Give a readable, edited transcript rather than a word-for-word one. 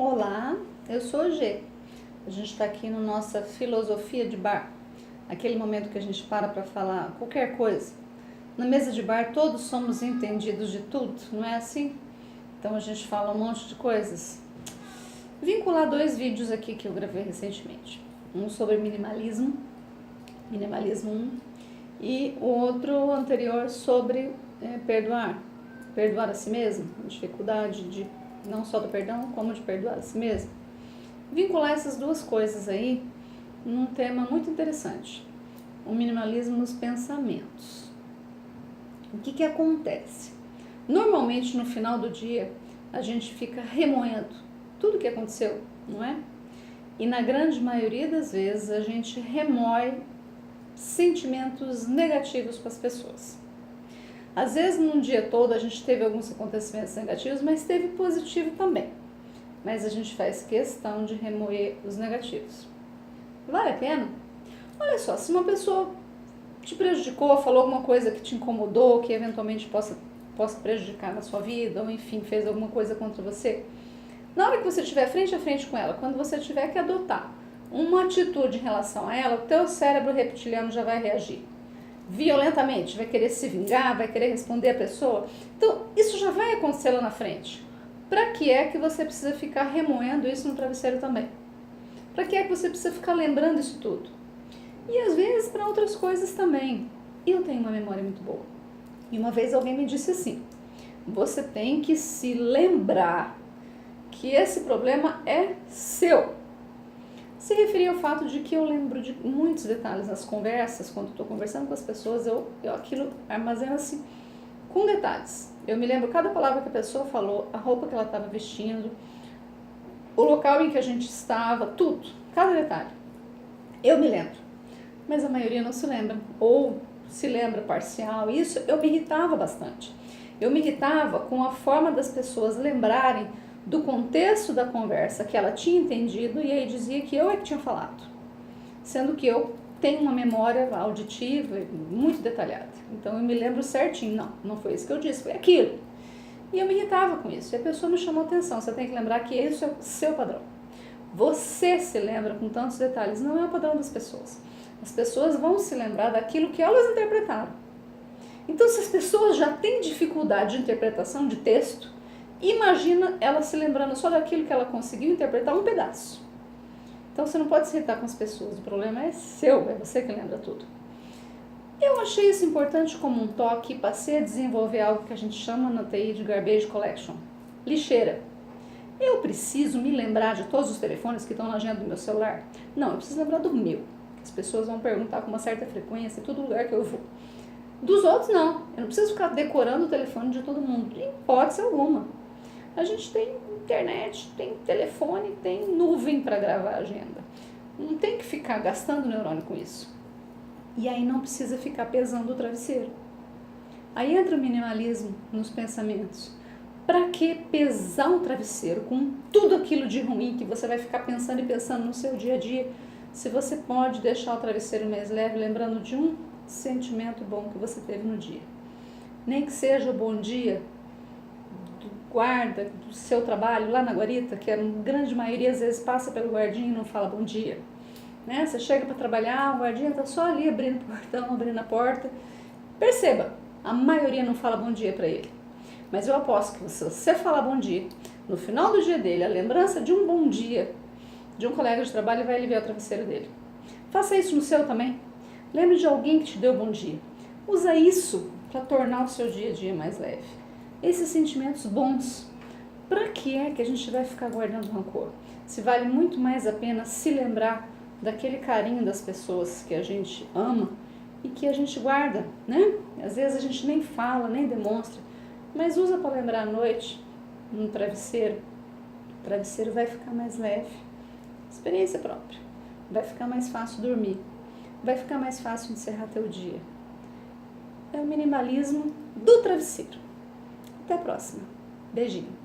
Olá, eu sou a G. A gente está aqui no nossa filosofia de bar, aquele momento que a gente para falar qualquer coisa. Na mesa de bar todos somos entendidos de tudo, não é assim? Então a gente fala um monte de coisas. Vincular dois vídeos aqui que eu gravei recentemente. Um sobre minimalismo 1, e o outro anterior sobre perdoar a si mesmo, a dificuldade de não só do perdão, como de perdoar a si mesmo. Vincular essas duas coisas aí num tema muito interessante, o minimalismo nos pensamentos. O que acontece? Normalmente no final do dia a gente fica remoendo tudo o que aconteceu, não é? E na grande maioria das vezes a gente remoe sentimentos negativos para as pessoas. Às vezes, num dia todo, a gente teve alguns acontecimentos negativos, mas teve positivo também. Mas a gente faz questão de remoer os negativos. Vale a pena? Olha só, se uma pessoa te prejudicou, falou alguma coisa que te incomodou, que eventualmente possa prejudicar na sua vida, ou enfim, fez alguma coisa contra você, na hora que você estiver frente a frente com ela, quando você tiver que adotar uma atitude em relação a ela, o teu cérebro reptiliano já vai reagir violentamente, vai querer se vingar, vai querer responder a pessoa. Então, isso já vai acontecer lá na frente. Para que é que você precisa ficar remoendo isso no travesseiro também? Para que é que você precisa ficar lembrando isso tudo? E às vezes para outras coisas também. Eu tenho uma memória muito boa. E uma vez alguém me disse assim: você tem que se lembrar que esse problema é seu. Se referia ao fato de que eu lembro de muitos detalhes nas conversas, quando estou conversando com as pessoas, eu aquilo armazeno assim, com detalhes. Eu me lembro cada palavra que a pessoa falou, a roupa que ela estava vestindo, o local em que a gente estava, tudo, cada detalhe. Eu me lembro, mas a maioria não se lembra, ou se lembra parcial. Isso eu me irritava bastante. Eu me irritava com a forma das pessoas lembrarem do contexto da conversa que ela tinha entendido e aí dizia que eu é que tinha falado, sendo que eu tenho uma memória auditiva muito detalhada, então eu me lembro certinho, não foi isso que eu disse, foi aquilo, e eu me irritava com isso, e a pessoa me chamou a atenção, você tem que lembrar que isso é o seu padrão, você se lembra com tantos detalhes, não é o padrão das pessoas, as pessoas vão se lembrar daquilo que elas interpretaram, então se as pessoas já têm dificuldade de interpretação de texto, imagina ela se lembrando só daquilo que ela conseguiu interpretar um pedaço. Então você não pode se irritar com as pessoas, o problema é seu, é você que lembra tudo. Eu achei isso importante como um toque e passei a desenvolver algo que a gente chama na TI de Garbage Collection, lixeira. Eu preciso me lembrar de todos os telefones que estão na agenda do meu celular? Não, eu preciso lembrar do meu. As pessoas vão perguntar com uma certa frequência em todo lugar que eu vou. Dos outros não, eu não preciso ficar decorando o telefone de todo mundo, em hipótese alguma. A gente tem internet, tem telefone, tem nuvem para gravar a agenda. Não tem que ficar gastando neurônio com isso. E aí não precisa ficar pesando o travesseiro. Aí entra o minimalismo nos pensamentos. Para que pesar um travesseiro com tudo aquilo de ruim que você vai ficar pensando e pensando no seu dia a dia, se você pode deixar o travesseiro mais leve, lembrando de um sentimento bom que você teve no dia. Nem que seja o bom dia guarda do seu trabalho lá na guarita, que a grande maioria às vezes passa pelo guardinha e não fala bom dia, né? Você chega para trabalhar, o guardinha está só ali abrindo o portão, abrindo a porta. Perceba, a maioria não fala bom dia para ele. Mas eu aposto que se você falar bom dia, no final do dia dele, a lembrança de um bom dia de um colega de trabalho vai aliviar o travesseiro dele. Faça isso no seu também. Lembre de alguém que te deu bom dia. Usa isso para tornar o seu dia a dia mais leve. Esses sentimentos bons, para que é que a gente vai ficar guardando rancor? Se vale muito mais a pena se lembrar daquele carinho das pessoas que a gente ama e que a gente guarda, né? Às vezes a gente nem fala, nem demonstra, mas usa para lembrar à noite, no travesseiro. O travesseiro vai ficar mais leve, experiência própria. Vai ficar mais fácil dormir, vai ficar mais fácil encerrar teu dia. É o minimalismo do travesseiro. Até a próxima. Beijinho.